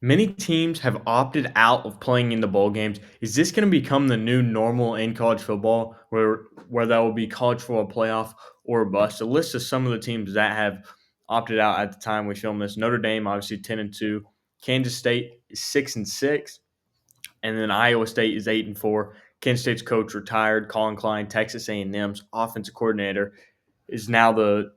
Many teams have opted out of playing in the bowl games. Is this going to become the new normal in college football, where that will be college football playoff or bust? A list of some of the teams that have opted out at the time we filmed this: Notre Dame, obviously 10-2; Kansas State is 6-6, and then Iowa State is 8-4. Kansas State's coach retired. Colin Klein, Texas A&M's offensive coordinator, is now the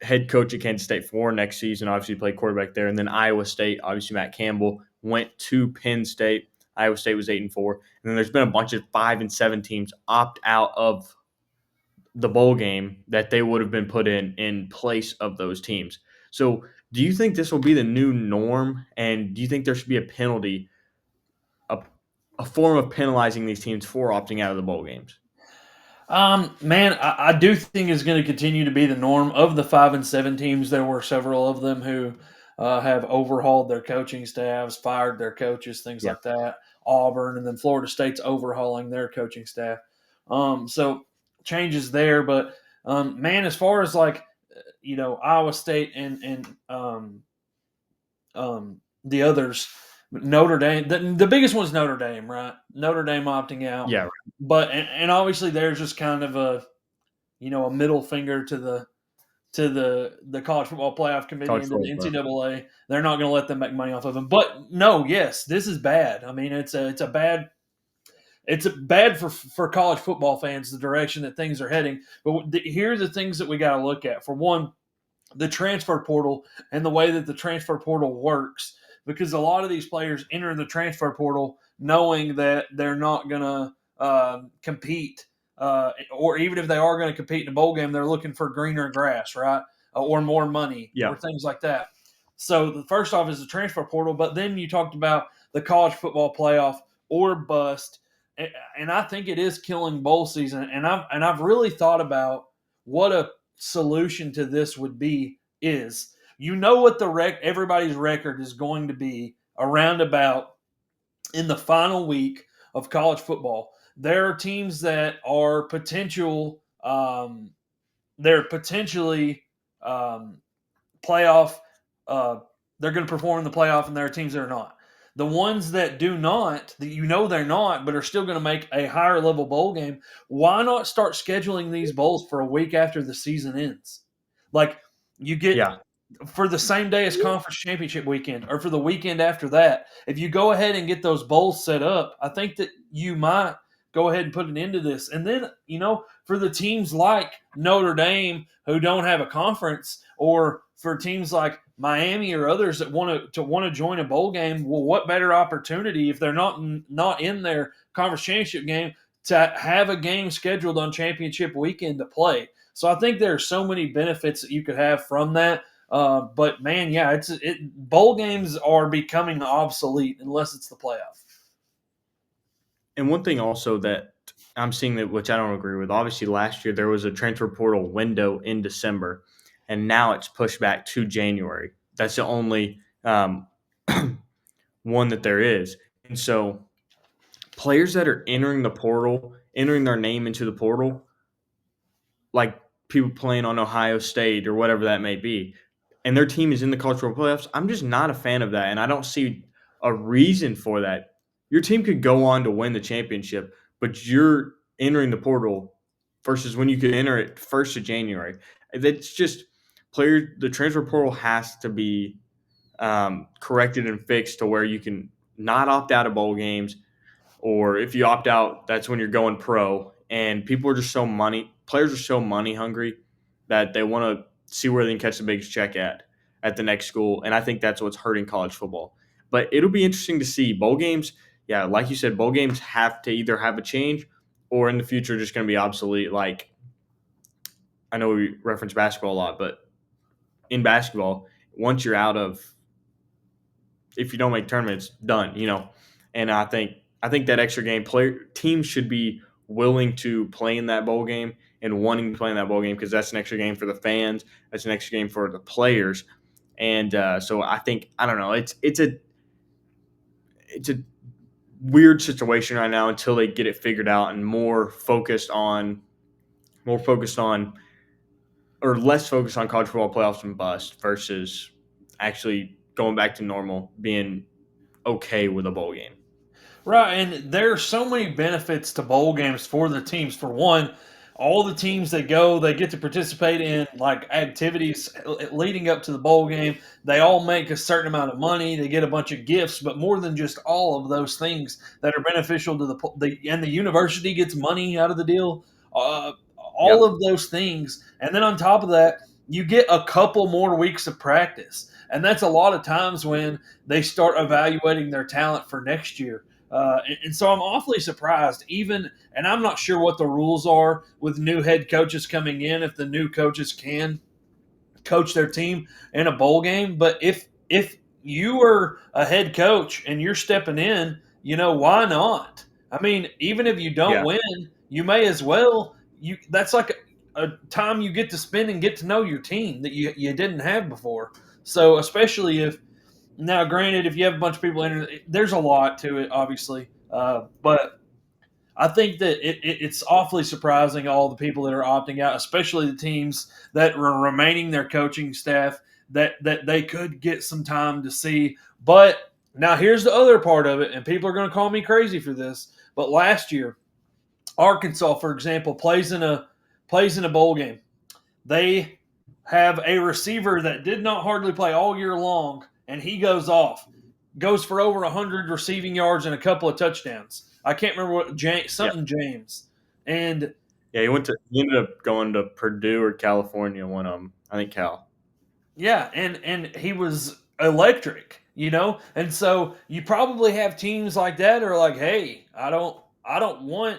head coach at Kansas State for next season. Obviously, played quarterback there, and then Iowa State. Obviously, Matt Campbell went to Penn State. Iowa State was 8-4, and then there's been a bunch of 5-7 teams opt out of the bowl game that they would have been put in place of those teams. So, do you think this will be the new norm? And do you think there should be a penalty, a, a form of penalizing these teams for opting out of the bowl games? Man, I do think it's going to continue to be the norm of the 5 and 7 teams. There were several of them who have overhauled their coaching staffs, fired their coaches, things Yeah. like that. Auburn and then Florida State's overhauling their coaching staff. So changes there, but man, as far as Iowa State and the others, Notre Dame. The biggest one's Notre Dame, right? Notre Dame opting out, Yeah. but and obviously there's just kind of a middle finger to the college football playoff committee College and to the football. NCAA. They're not going to let them make money off of them. But no, yes, this is bad. I mean, it's a bad for college football fans, the direction that things are heading. But here are the things that we got to look at. For one, the transfer portal and the way that the transfer portal works, because a lot of these players enter the transfer portal knowing that they're not going to compete, or even if they are going to compete in a bowl game, they're looking for greener grass, right, or more money, Yeah. or things like that. So the first off is the transfer portal, but then you talked about the college football playoff or bust, and I think it is killing bowl season. And I've really thought about what a solution to this would be. Is what everybody's record is going to be around about in the final week of college football. There are teams that are they're potentially playoff. Uh, they're going to perform in the playoff, and there are teams that are not. The ones that do not, that they're not, but are still going to make a higher level bowl game. Why not start scheduling these bowls for a week after the season ends? Like you get Yeah. for the same day as conference championship weekend or for the weekend after that. If you go ahead and get those bowls set up, I think that you might go ahead and put an end to this. And then, for the teams like Notre Dame who don't have a conference, or for teams like Miami or others that want to join a bowl game, well, what better opportunity if they're not in their conference championship game to have a game scheduled on championship weekend to play. So I think there are so many benefits that you could have from that. But man, yeah, bowl games are becoming obsolete unless it's the playoff. And one thing also that I'm seeing that which I don't agree with. Obviously, last year there was a transfer portal window in December, and now it's pushed back to January. That's the only one that there is. And so, players that are entering the portal, entering their name into the portal, like people playing on Ohio State or whatever that may be, and their team is in the college football playoffs, I'm just not a fan of that, and I don't see a reason for that. Your team could go on to win the championship, but you're entering the portal versus when you could enter it first of January. That's just player. The transfer portal has to be corrected and fixed to where you can not opt out of bowl games, or if you opt out, that's when you're going pro. And people are just players are so money hungry that they want to see where they can catch the biggest check at the next school. And I think that's what's hurting college football. But it'll be interesting to see bowl games. Yeah, like you said, bowl games have to either have a change or in the future just going to be obsolete. Like I know we reference basketball a lot, but in basketball, once you're out of, if you don't make tournaments, done. And I think that extra game player teams should be willing to play in that bowl game and wanting to play in that bowl game because that's an extra game for the fans, that's an extra game for the players, and so I don't know, it's a weird situation right now until they get it figured out and more focused on or less focused on college football playoffs and bust versus actually going back to normal being okay with a bowl game. Right, and there are so many benefits to bowl games for the teams. For one, all the teams that go, they get to participate in like activities leading up to the bowl game. They all make a certain amount of money. They get a bunch of gifts, but more than just all of those things that are beneficial to the university gets money out of the deal. All Yep. of those things, and then on top of that, you get a couple more weeks of practice, and that's a lot of times when they start evaluating their talent for next year. And so I'm awfully surprised, even, and I'm not sure what the rules are with new head coaches coming in, if the new coaches can coach their team in a bowl game. But if you are a head coach and you're stepping in, why not? I mean, even if you don't Yeah. win, you may as well. That's like a time you get to spend and get to know your team that you didn't have before. So especially if now, granted, if you have a bunch of people in it, there's a lot to it, obviously. But I think that it's awfully surprising all the people that are opting out, especially the teams that are remaining their coaching staff that they could get some time to see. But now here's the other part of it, and people are going to call me crazy for this. But last year, Arkansas, for example, plays in a bowl game. They have a receiver that did not hardly play all year long, and he goes off, goes for over 100 receiving yards and a couple of touchdowns. I can't remember what Yeah. something James, and Yeah. He ended up going to Purdue or California. One of them. I think Cal. yeah, and he was electric, and so you probably have teams like that are like, hey, I don't want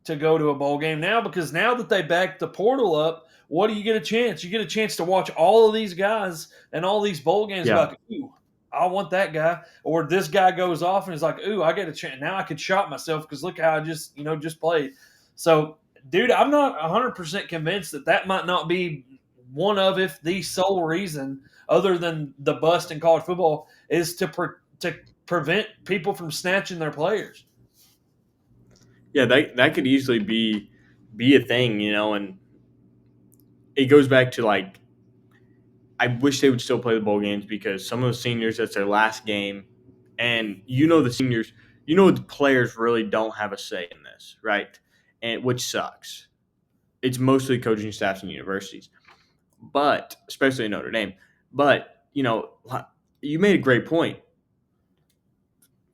to go to a bowl game now because now that they backed the portal up, what do you get a chance? You get a chance to watch all of these guys and all these bowl games. Yeah. Like, ooh, I want that guy, or this guy goes off and is like, ooh, I get a chance now. I could shot myself because look how I just played. So, dude, I'm not 100% convinced that might not be one of, if the sole reason, other than the bust in college football, is to prevent people from snatching their players. Yeah. That could easily be a thing, and it goes back to like I wish they would still play the bowl games because some of the seniors, that's their last game. And the seniors, the players really don't have a say in this, right? And which sucks. It's mostly coaching staffs and universities, but especially in Notre Dame. But, you made a great point.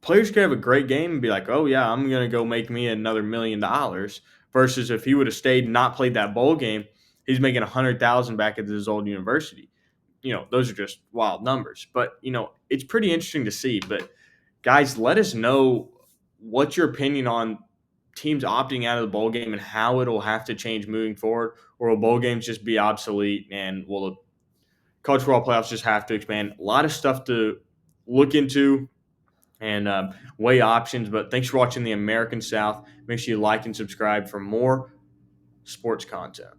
Players could have a great game and be like, oh, yeah, I'm going to go make me another $1 million. Versus if he would have stayed and not played that bowl game, he's making 100,000 back at his old university. Those are just wild numbers. But, it's pretty interesting to see. But, guys, let us know what's your opinion on teams opting out of the bowl game and how it'll have to change moving forward, or will bowl games just be obsolete and will the college football playoffs just have to expand? A lot of stuff to look into and weigh options. But thanks for watching the American South. Make sure you like and subscribe for more sports content.